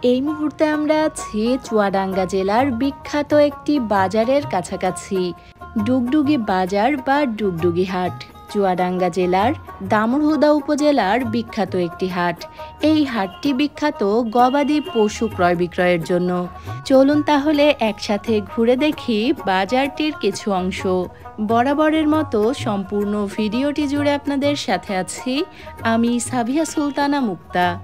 এই মুহূর্তে আমরা আছি চুয়াডাঙ্গা জেলার বিখ্যাত একটি বাজারের কাছাকাছি। ডুগডুগি বাজার বা ডুগডুগি হাট চুয়াডাঙ্গা জেলার দামুড়হুদা উপজেলার বিখ্যাত একটি হাট। এই হাটটি বিখ্যাত গবাদি পশু ক্রয় বিক্রয়ের জন্য। চলুন তাহলে একসাথে ঘুরে দেখি বাজারটির কিছু অংশ। বরাবরের মতো সম্পূর্ণ ভিডিওটি জুড়ে আপনাদের সাথে আছি আমি সাবিয়া সুলতানা মুক্তা।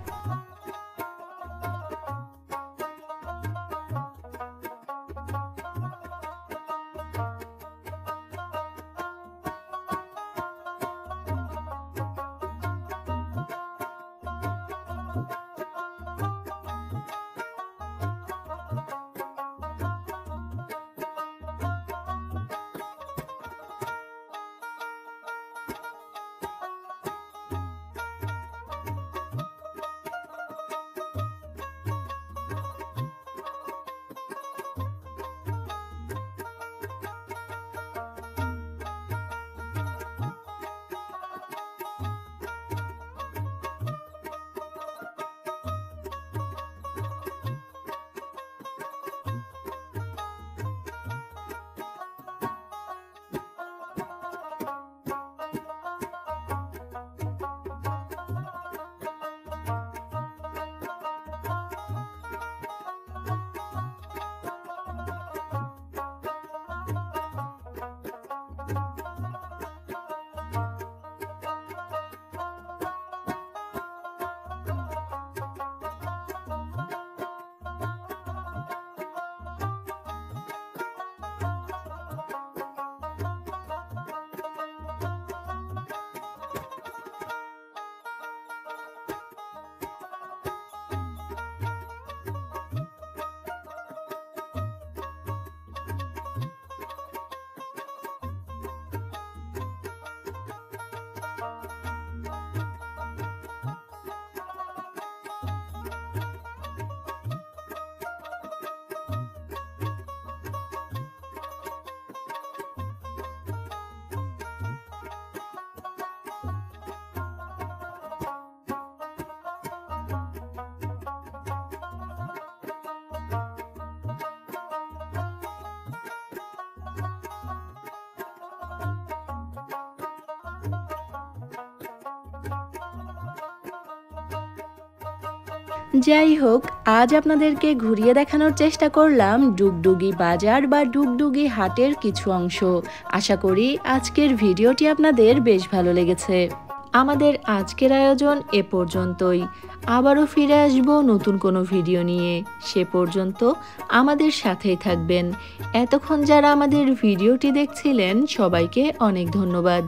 যাই হোক, আজ আপনাদেরকে ঘুরিয়ে দেখানোর চেষ্টা করলাম ডুগডুগি বাজার বা ডুগডুগি হাটের কিছু অংশ। আশা করি আজকের ভিডিওটি আপনাদের বেশ ভালো লেগেছে। আমাদের আজকের আয়োজন এ পর্যন্তই। আবারও ফিরে আসব নতুন কোনো ভিডিও নিয়ে। সে পর্যন্ত আমাদের সাথেই থাকবেন। এতক্ষণ যারা আমাদের ভিডিওটি দেখছিলেন সবাইকে অনেক ধন্যবাদ।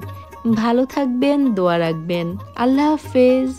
ভালো থাকবেন, দোয়া রাখবেন। আল্লাহ হাফেজ।